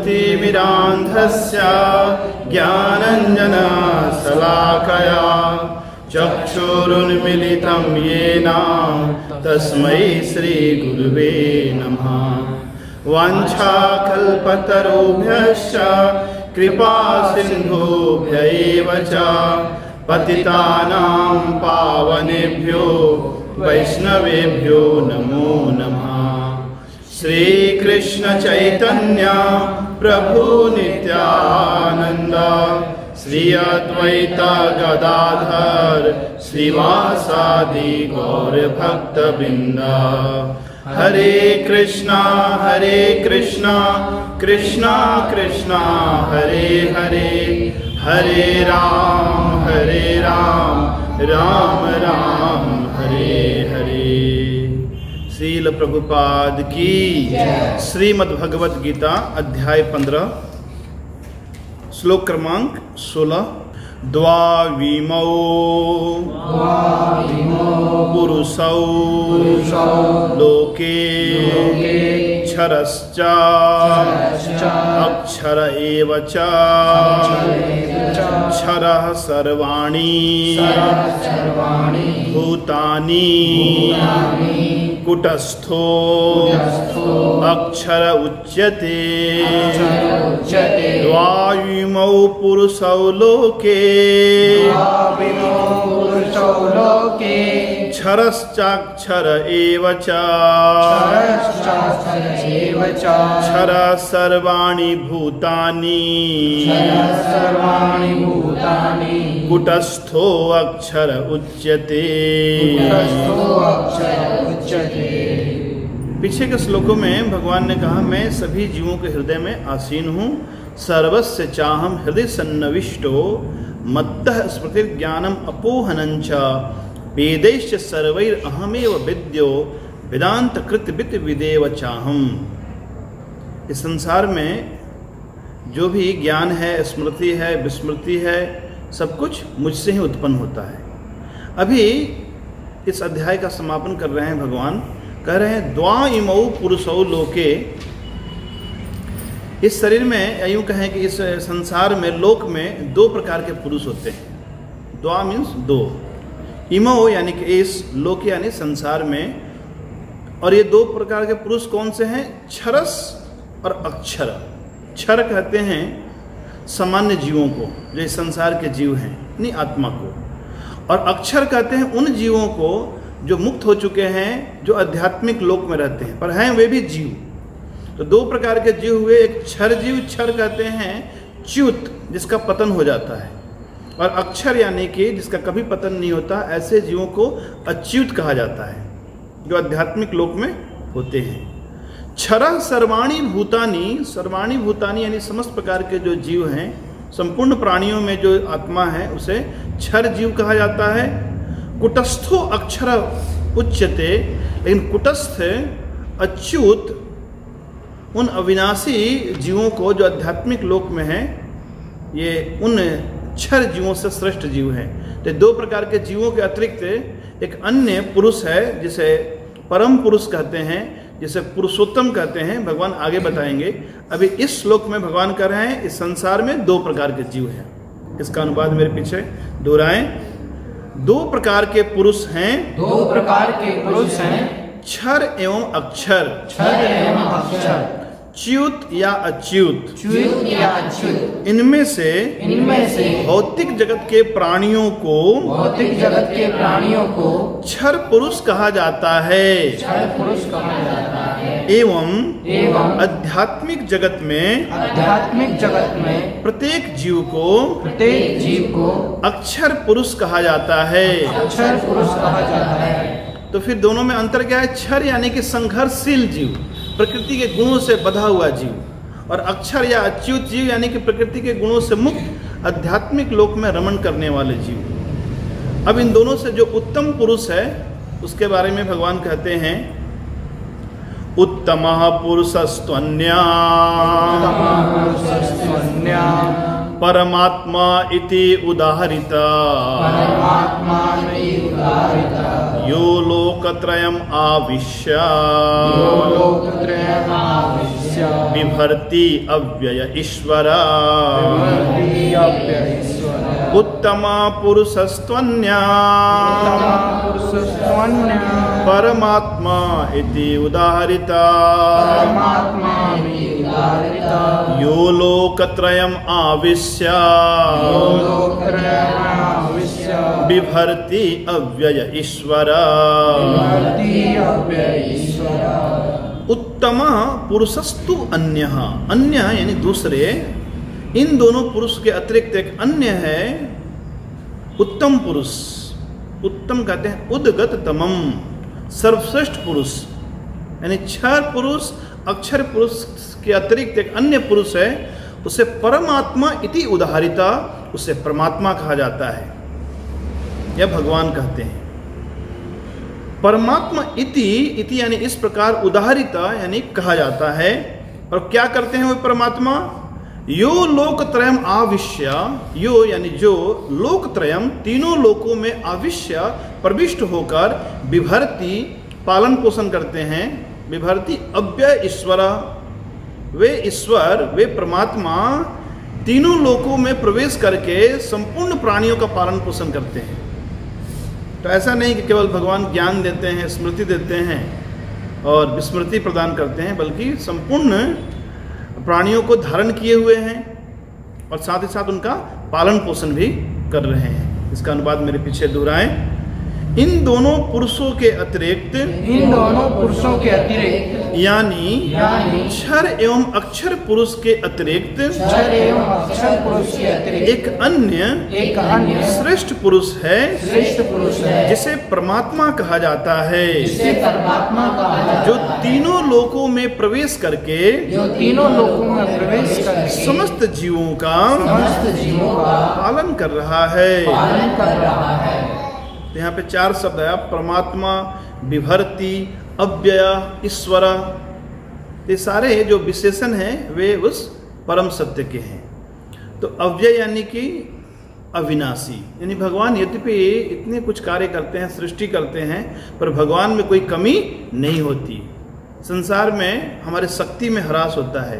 ज्ञानतिमिरान्धस्य ज्ञानाञ्जनशलाकया चक्षुरुन्मीलितं येन तस्मै श्रीगुरुवे नमः। वाञ्छाकल्पतरुभ्यश्च कृपासिन्धुभ्य एव च पतितानां पावनेभ्यो वैष्णवेभ्यो नमो नमः। श्रीकृष्ण चैतन्य प्रभु नित्यानंद श्री अद्वैत गदाधर श्रीवासादि गौर भक्तवृंद। हरे कृष्णा कृष्णा कृष्णा हरे हरे, हरे राम राम राम हरे हरे। श्रील प्रभुपाद की श्रीमद् भगवत गीता अध्याय 15 श्लोक क्रमांक 16। द्वाविमौ पुरुषौ लोके क्षरश्च अक्षर एव च क्षरः सर्वाणि भूतानि कुटस्थो अक्षर उच्यते। द्वाविमौ पुरुषौ लोके क्षरश्चाक्षर एव च क्षरः सर्वाणि भूतानि कुटस्थो अक्षर उच्यते। पीछे के श्लोकों में भगवान ने कहा, मैं सभी जीवों के हृदय में आसीन हूँ। सर्वस्य चाहम हृदय सन्नविष्टो मत्तः स्मृतिर् ज्ञानम अपोहनञ्च वेदैश्च सर्वैर् अहमेव विद्यो वेदांत कृतवित् विदेव चाहम। इस संसार में जो भी ज्ञान है, स्मृति है, विस्मृति है, सब कुछ मुझसे ही उत्पन्न होता है। अभी इस अध्याय का समापन कर रहे हैं भगवान, कह रहे हैं द्वाइमौ पुरुषौ लोके। इस शरीर में यूँ कहें कि इस संसार में, लोक में दो प्रकार के पुरुष होते हैं। द्वा मीन्स दो, इमौ यानी कि इस, लोक यानी संसार में। और ये दो प्रकार के पुरुष कौन से हैं? क्षरस और अक्षर। क्षर कहते हैं सामान्य जीवों को, जो इस संसार के जीव हैं, यानी आत्मा को। और अक्षर कहते हैं उन जीवों को जो मुक्त हो चुके हैं, जो आध्यात्मिक लोक में रहते हैं, पर हैं वे भी जीव। तो दो प्रकार के जीव हुए, एक क्षर जीव। क्षर कहते हैं च्युत, जिसका पतन हो जाता है, और अक्षर यानी कि जिसका कभी पतन नहीं होता। ऐसे जीवों को अच्युत कहा जाता है, जो आध्यात्मिक लोक में होते हैं। क्षरः सर्वाणि भूतानि, सर्वाणि भूतानि यानी समस्त प्रकार के जो जीव हैं, संपूर्ण प्राणियों में जो आत्मा है उसे क्षर जीव कहा जाता है। कुटस्थो अक्षर उच्यते, लेकिन कुटस्थ अच्युत उन अविनाशी जीवों को जो आध्यात्मिक लोक में हैं, ये उन क्षर जीवों से श्रेष्ठ जीव हैं। तो दो प्रकार के जीवों के अतिरिक्त एक अन्य पुरुष है, जिसे परम पुरुष कहते हैं, जिसे पुरुषोत्तम कहते हैं। भगवान आगे बताएंगे। अभी इस श्लोक में भगवान कह रहे हैं इस संसार में दो प्रकार के जीव हैं। इसका अनुवाद मेरे पीछे दोहराएं। दो प्रकार के पुरुष हैं, दो प्रकार के पुरुष हैं, क्षर एवं अक्षर। क्षर एवं अक्षर, च्युत या अच्युत। च्युत या अच्युत। इनमें से भौतिक जगत के प्राणियों को, भौतिक जगत के प्राणियों को क्षर पुरुष कहा जाता है। क्षर पुरुष कहा जाता है। एवं आध्यात्मिक जगत में, आध्यात्मिक जगत में प्रत्येक जीव को अक्षर पुरुष कहा जाता है। अक्षर पुरुष कहा जाता है। तो फिर दोनों में अंतर क्या है? क्षर यानी कि संघर्षशील जीव, प्रकृति के गुणों से बधा हुआ जीव, और अक्षर या अच्युत जीव यानी कि प्रकृति के गुणों से मुक्त आध्यात्मिक लोक में रमण करने वाले जीव। अब इन दोनों से जो उत्तम पुरुष है उसके बारे में भगवान कहते हैं, उत्तमः पुरुषस्त्वन्या परमात्मा इति उदाहरिता परमात्मा उदाहरिता यो लोकत्रयम् आविश्य यो लोकत्रयमाविश्य बिभर्ति अव्यय ईश्वर बिभर्ति अव्यय ईश्वर उत्तमा पुरुषस्त्वन्या उत्तमा पुरुषस्त्वन्या परमात्मा इति उदाहरिता परमात्मा उदाहरिता यो लोकत्रयम् आविश्य यो लोकत्रयमाविश्य बिभर्ति अव्यय ईश्वर बिभर्ति अव्यय ईश्वर उत्तम पुरुषस्तु अन्य अन्य यानी दूसरे इन दोनों पुरुष के अतिरिक्त एक अन्य है उत्तम पुरुष। उत्तम कहते हैं उद्गत तमम सर्वश्रेष्ठ पुरुष यानी क्षर पुरुष अक्षर पुरुष के अतिरिक्त एक अन्य पुरुष है उसे परमात्मा इति उदाहरिता उसे परमात्मा कहा जाता है यह भगवान कहते हैं। परमात्मा इति यानी इस प्रकार उदाहरिता यानी कहा जाता है। और क्या करते हैं वो परमात्मा यो लोकत्रयम आविश्य यो यानी जो लोकत्रयम तीनों लोकों में आविश्य प्रविष्ट होकर बिभर्ति पालन पोषण करते हैं। बिभर्ति अव्यय ईश्वर वे परमात्मा तीनों लोकों में प्रवेश करके संपूर्ण प्राणियों का पालन पोषण करते हैं। तो ऐसा नहीं कि केवल भगवान ज्ञान देते हैं स्मृति देते हैं और विस्मृति प्रदान करते हैं बल्कि संपूर्ण प्राणियों को धारण किए हुए हैं और साथ ही साथ उनका पालन पोषण भी कर रहे हैं। इसका अनुवाद मेरे पीछे दोहराएं। इन दोनों पुरुषों के अतिरिक्त यानी क्षर एवं अक्षर पुरुष के अतिरिक्त एक अन्य श्रेष्ठ पुरुष है जिसे परमात्मा कहा जाता है जो तीनों लोकों में प्रवेश करके समस्त जीवों का पालन कर रहा है। यहाँ पे 4 शब्द है परमात्मा बिभर्ति अव्यय ईश्वर। ये सारे जो विशेषण हैं वे उस परम सत्य के हैं। तो अव्यय यानी कि अविनाशी यानी भगवान यद्यपि इतने कुछ कार्य करते हैं सृष्टि करते हैं पर भगवान में कोई कमी नहीं होती। संसार में हमारे शक्ति में ह्रास होता है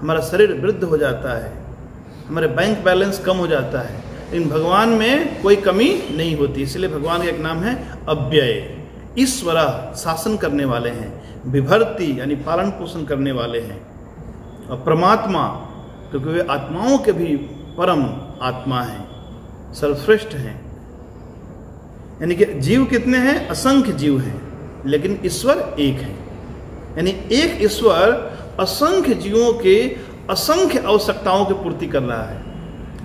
हमारा शरीर वृद्ध हो जाता है हमारे बैंक बैलेंस कम हो जाता है लेकिन भगवान में कोई कमी नहीं होती। इसलिए भगवान का एक नाम है अव्यय। ईश्वर शासन करने वाले हैं बिभर्ति यानी पालन पोषण करने वाले हैं और परमात्मा क्योंकि वे आत्माओं के भी परम आत्मा हैं सर्वश्रेष्ठ हैं। यानी कि जीव कितने हैं असंख्य जीव हैं लेकिन ईश्वर एक है यानी एक ईश्वर असंख्य जीवों के असंख्य आवश्यकताओं की पूर्ति कर रहा है।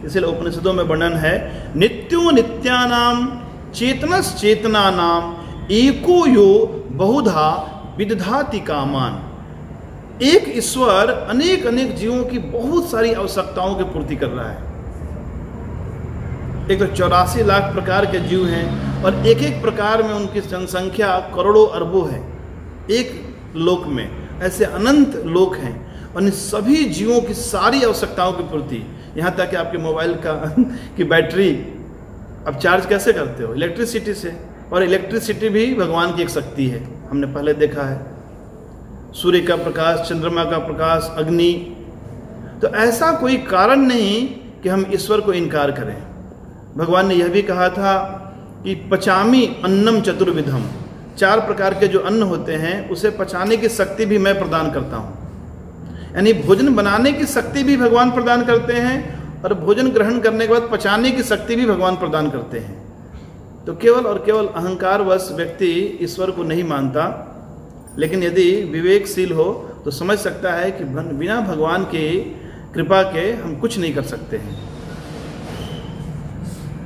इसलिए उपनिषदों में वर्णन है नित्यो नित्यानाम चेतनस चेतनानाम एको यो बहुधा विदधाति कामान। एक ईश्वर अनेक अनेक जीवों की बहुत सारी आवश्यकताओं की पूर्ति कर रहा है। एक तो 84 लाख प्रकार के जीव हैं और एक एक प्रकार में उनकी जनसंख्या करोड़ों अरबों है एक लोक में। ऐसे अनंत लोक हैं और इन सभी जीवों की सारी आवश्यकताओं की पूर्ति। यहाँ तक कि आपके मोबाइल की बैटरी अब चार्ज कैसे करते हो इलेक्ट्रिसिटी से और इलेक्ट्रिसिटी भी भगवान की एक शक्ति है हमने पहले देखा है। सूर्य का प्रकाश चंद्रमा का प्रकाश अग्नि। तो ऐसा कोई कारण नहीं कि हम ईश्वर को इनकार करें। भगवान ने यह भी कहा था कि पचामी अन्नम चतुर्विधम 4 प्रकार के जो अन्न होते हैं उसे पचाने की शक्ति भी मैं प्रदान करता हूँ। यानी भोजन बनाने की शक्ति भी भगवान प्रदान करते हैं और भोजन ग्रहण करने के बाद पचाने की शक्ति भी भगवान प्रदान करते हैं। तो केवल और केवल अहंकारवश व्यक्ति ईश्वर को नहीं मानता लेकिन यदि विवेकशील हो तो समझ सकता है कि बिना भगवान की कृपा के हम कुछ नहीं कर सकते हैं।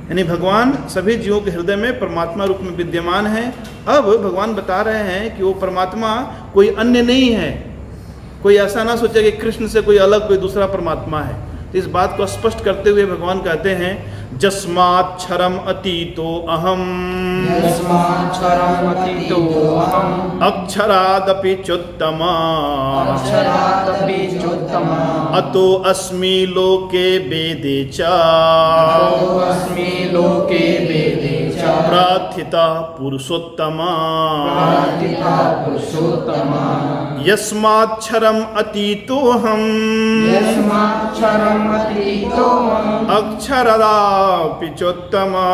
यानी भगवान सभी जीवों के हृदय में परमात्मा रूप में विद्यमान है। अब भगवान बता रहे हैं कि वो परमात्मा कोई अन्य नहीं है। कोई ऐसा ना सोचे कि कृष्ण से कोई अलग कोई दूसरा परमात्मा है। तो इस बात को स्पष्ट करते हुए भगवान कहते हैं जस्माच्छरम अतीतो अहम यस्माच्छरमतीतो अहम् अक्षरादपि चोत्तमा अक्षरादपि चोत्तमा अतो अस्मि लोके वेदे च अतोऽस्मि लोके वेदे च प्रार्थिता पुरुषोत्तमा प्रार्थिता पुरुषोत्तमा यस्माच्छरम अतीतोऽहम यस्माच्छरमतीतो अहम् अक्षरादपि चोत्तमा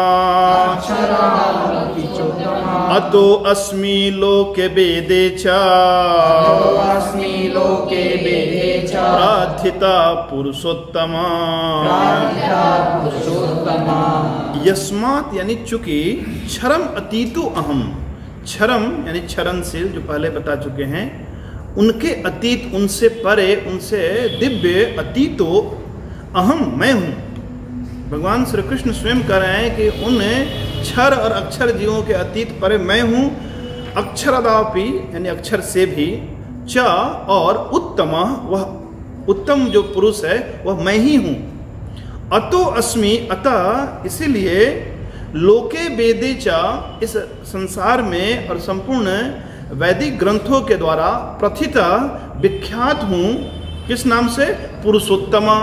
अक्षरादपि चोत्तमा अतो अस्मि लोके वेदे च अतोऽस्मि लोके वेदे च प्रार्थिता पुरुषोत्तमा प्रार्थिता पुरुषोत्तमा यस्मात यानी चूंकि क्षरम अतीतो अहम, क्षरम यानी क्षरणशील जो पहले बता चुके हैं, उनके अतीत, उनसे परे, उनसे दिव्य अतीतो अहम मैं हूँ। भगवान श्री कृष्ण स्वयं कह रहे हैं कि उन क्षर और अक्षर जीवों के अतीत परे मैं हूँ। अक्षरदापि यानी अक्षर से भी, च और उत्तम, वह उत्तम जो पुरुष है वह मैं ही हूँ। अतो अस्मि, अतः इसीलिए लोके वेदे च, इस संसार में और संपूर्ण वैदिक ग्रंथों के द्वारा प्रथित विख्यात हूँ। किस नाम से? पुरुषोत्तमा,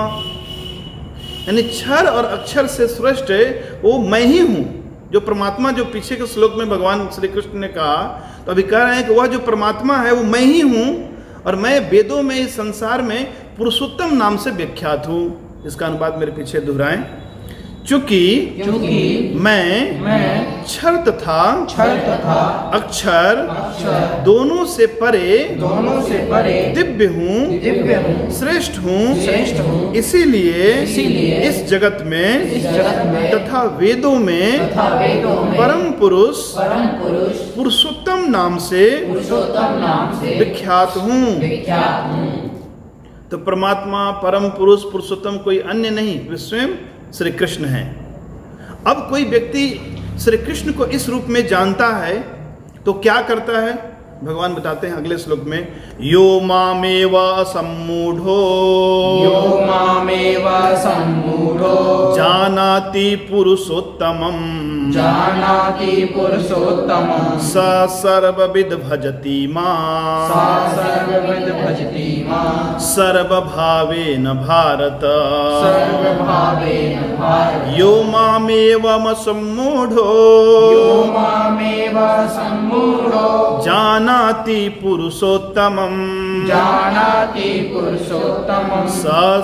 यानी क्षर और अक्षर से श्रेष्ठ वो मैं ही हूँ। जो परमात्मा, जो पीछे के श्लोक में भगवान श्री कृष्ण ने कहा, तो अभी कह रहे हैं कि वह जो परमात्मा है वो मैं ही हूँ और मैं वेदों में, इस संसार में पुरुषोत्तम नाम से विख्यात हूँ। इसका अनुवाद मेरे पीछे दोहराएं। चूंकि मैं क्षर तथा अक्षर दोनों से परे दिव्य हूँ, श्रेष्ठ हूँ, इसीलिए इस जगत में तथा वेदों में परम पुरुष पुरुषोत्तम नाम से विख्यात हूँ। तो परमात्मा, परम पुरुष, पुरुषोत्तम कोई अन्य नहीं, वे स्वयं श्री कृष्ण हैं। अब कोई व्यक्ति श्री कृष्ण को इस रूप में जानता है तो क्या करता है? भगवान बताते हैं अगले श्लोक में, यो मामेव सम्मूढ़ो जानाति पुरुषोत्तमम् स सर्वविद भजति माम् सर्वभावेन भारत। यो मामेवम सम्मूढ़ो जानाति पुरुषोत्तमम् स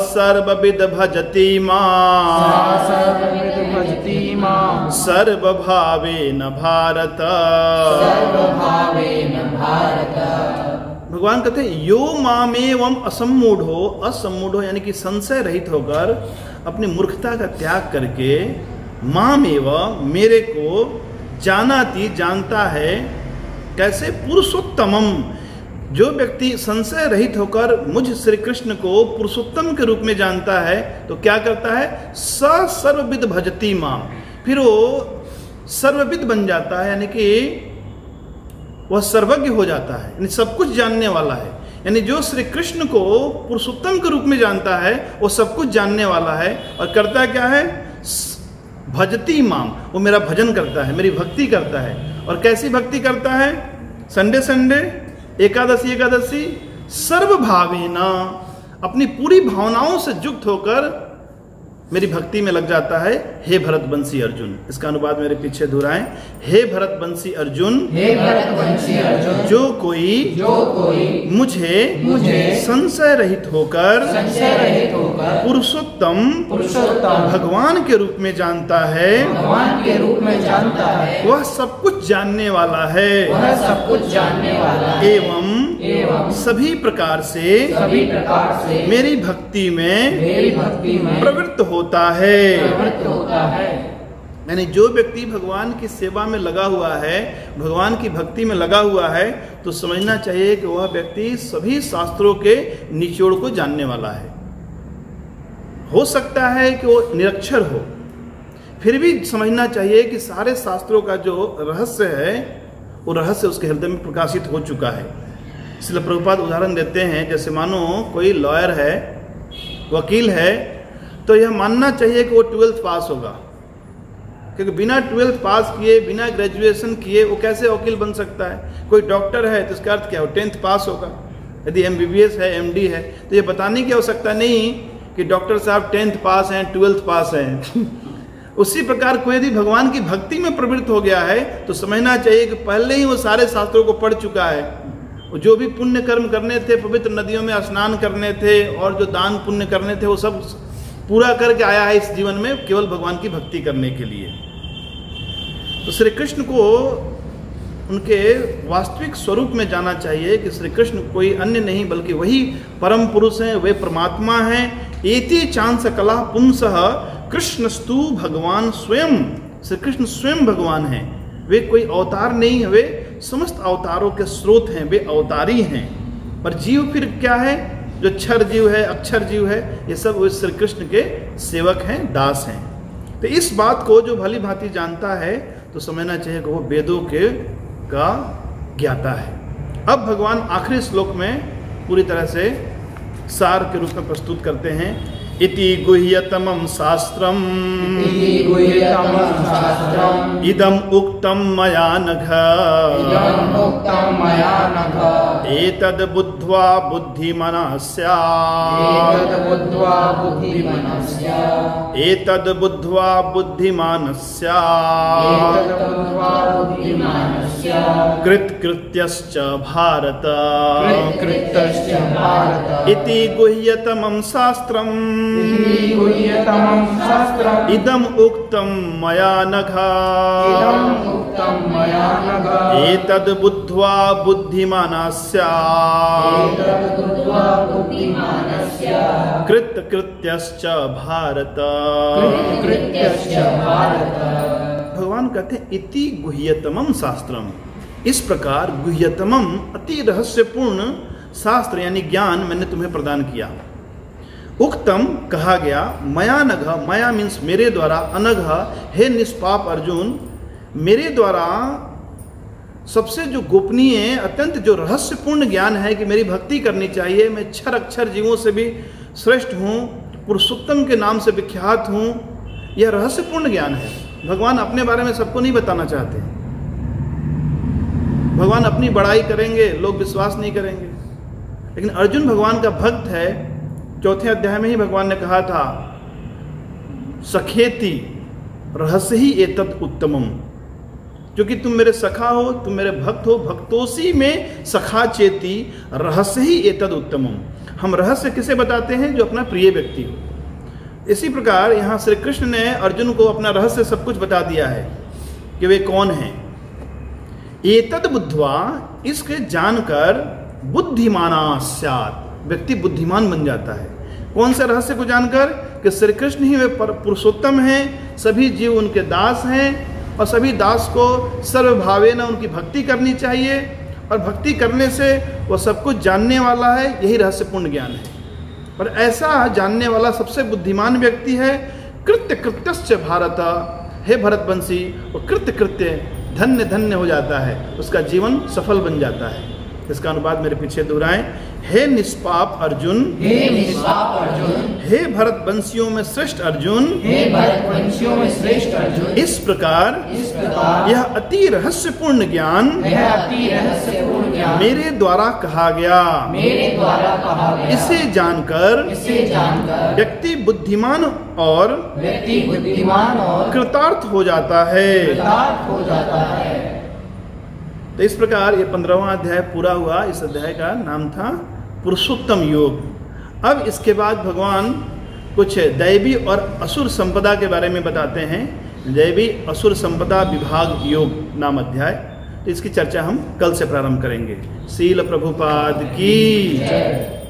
सर्वविद भजति माम् सर्वभावेन भारत। भगवान कहते हैं यो मामेवम असम्मूढ़ो, असम्मूढ़ो यानी कि संशय रहित होकर अपनी मूर्खता का त्याग करके, मामेव मेरे को, जानाति जानता है, कैसे? पुरुषोत्तमम, जो व्यक्ति संशय रहित होकर मुझ श्री कृष्ण को पुरुषोत्तम के रूप में जानता है तो क्या करता है? स सर्वविद भजति माम, फिर वो सर्वविद बन जाता है, यानी कि वह सर्वज्ञ हो जाता है, यानी सब कुछ जानने वाला है। यानी जो श्री कृष्ण को पुरुषोत्तम के रूप में जानता है वो सब कुछ जानने वाला है। और करता क्या है? भजति माम, वो मेरा भजन करता है, मेरी भक्ति करता है। और कैसी भक्ति करता है? संडे संडे, एकादशी सर्वभावेना, अपनी पूरी भावनाओं से युक्त होकर मेरी भक्ति में लग जाता है। हे भरतवंशी अर्जुन, इसका अनुवाद मेरे पीछे दोहराएं। हे भरतवंशी अर्जुन, जो कोई मुझे संशय रहित होकर पुरुषोत्तम भगवान के रूप में जानता है, वह सब कुछ जानने वाला है, एवं सभी प्रकार से मेरी भक्ति में प्रवृत्त होता है। यानी जो व्यक्ति भगवान की सेवा में लगा हुआ है, भगवान की भक्ति में लगा हुआ है, तो समझना चाहिए कि वह व्यक्ति सभी शास्त्रों के निचोड़ को जानने वाला है। हो सकता है कि वो निरक्षर हो, फिर भी समझना चाहिए कि सारे शास्त्रों का जो रहस्य है वो रहस्य उसके हृदय में प्रकाशित हो चुका है। इसलिए प्रभुपाद उदाहरण देते हैं, जैसे मानो कोई लॉयर है, वकील है, तो यह मानना चाहिए कि वो 12th पास होगा, क्योंकि बिना 12th पास किए, बिना ग्रेजुएशन किए वो कैसे वकील बन सकता है? कोई डॉक्टर है तो इसका अर्थ क्या हो? 10th पास होगा। यदि MBBS है, MD है, तो ये बताने की आवश्यकता नहीं कि डॉक्टर साहब 10th पास हैं, 12th पास हैं। उसी प्रकार कोई यदि भगवान की भक्ति में प्रवृत्त हो गया है तो समझना चाहिए कि पहले ही वो सारे शास्त्रों को पढ़ चुका है। जो भी पुण्य कर्म करने थे, पवित्र नदियों में स्नान करने थे और जो दान पुण्य करने थे, वो सब पूरा करके आया है इस जीवन में केवल भगवान की भक्ति करने के लिए। तो श्री कृष्ण को उनके वास्तविक स्वरूप में जाना चाहिए कि श्री कृष्ण कोई अन्य नहीं बल्कि वही परम पुरुष हैं, वे परमात्मा हैं। एति चांस कला पुंसः कृष्णस्तु भगवान स्वयं। श्री कृष्ण स्वयं भगवान हैं, वे कोई अवतार नहीं है, वे समस्त अवतारों के स्रोत हैं, वे अवतारी हैं। पर जीव फिर क्या है? जो क्षर जीव है, अक्षर जीव है, ये सब वे श्री कृष्ण के सेवक हैं, दास हैं। तो इस बात को जो भली भांति जानता है तो समझना चाहिए कि वो वेदों के का ज्ञाता है। अब भगवान आखिरी श्लोक में पूरी तरह से सार के रूप में प्रस्तुत करते हैं। इति गुह्यतमं शास्त्रम् इदम् उक्तं मया नघ एतद् बुद्ध्वा बुद्धिमानः स्यात् एतद् बुद्ध्वा बुद्धिमानः स्यात् कृतकृत्यश्च भारत इति गुह्यतमं शास्त्रम् इदम् उक्तं मया नघ एतद् बुद्ध्वा बुद्धिमानः स्यात् कृतकृत्यश्च भारत। भगवान कहते हैं इति गुह्यतमं शास्त्रम, इस प्रकार गुह्यतमम अति रहस्यपूर्ण शास्त्र यानी ज्ञान मैंने तुम्हें प्रदान किया। उक्तम कहा गया, मया नघ, मया मीन्स मेरे द्वारा, अनघ हे निष्पाप अर्जुन, मेरे द्वारा सबसे जो गोपनीय अत्यंत जो रहस्यपूर्ण ज्ञान है कि मेरी भक्ति करनी चाहिए, मैं क्षर अक्षर जीवों से भी श्रेष्ठ हूँ, पुरुषोत्तम के नाम से विख्यात हूँ, यह रहस्यपूर्ण ज्ञान है। भगवान अपने बारे में सबको नहीं बताना चाहते। भगवान अपनी बड़ाई करेंगे, लोग विश्वास नहीं करेंगे। लेकिन अर्जुन भगवान का भक्त है। 4थे अध्याय में ही भगवान ने कहा था सखेति रहस्य ही एतत् उत्तमम, क्योंकि तुम मेरे सखा हो, तुम मेरे भक्त हो, भक्तोसी में सखा चेती रहस्य ही एतत् उत्तमम। हम रहस्य किसे बताते हैं? जो अपना प्रिय व्यक्ति हो। इसी प्रकार यहाँ श्री कृष्ण ने अर्जुन को अपना रहस्य सब कुछ बता दिया है कि वे कौन हैं। एतद् बुद्ध्वा, इसके जानकर बुद्धिमाना स्यात्, व्यक्ति बुद्धिमान बन जाता है। कौन से रहस्य को जानकर? कि श्री कृष्ण ही वे पुरुषोत्तम हैं, सभी जीव उनके दास हैं और सभी दास को सर्वभावेन उनकी भक्ति करनी चाहिए और भक्ति करने से वो सब कुछ जानने वाला है। यही रहस्यपूर्ण ज्ञान है। पर ऐसा जानने वाला सबसे बुद्धिमान व्यक्ति है कृत्य कृत्यश्च भारत, हे भरतवंशी, वो कृत्य कृत्य धन्य धन्य हो जाता है, उसका जीवन सफल बन जाता है। इसका अनुवाद मेरे पीछे दोहराएं। हे निष्पाप अर्जुन, हे निष्पाप अर्जुन, हे भरतवंशियों में श्रेष्ठ अर्जुन, हे भरतवंशियों में श्रेष्ठ अर्जुन, इस प्रकार यह अति रहस्यपूर्ण ज्ञान यह अति रहस्यपूर्ण ज्ञान मेरे द्वारा कहा गया। मेरे द्वारा कहा गया। इसे जानकर व्यक्ति बुद्धिमान और कृतार्थ हो जाता है। तो इस प्रकार ये 15वां अध्याय पूरा हुआ। इस अध्याय का नाम था पुरुषोत्तम योग। अब इसके बाद भगवान कुछ दैवी और असुर संपदा के बारे में बताते हैं। दैवी असुर संपदा विभाग योग नाम अध्याय। तो इसकी चर्चा हम कल से प्रारंभ करेंगे। श्रील प्रभुपाद की जय।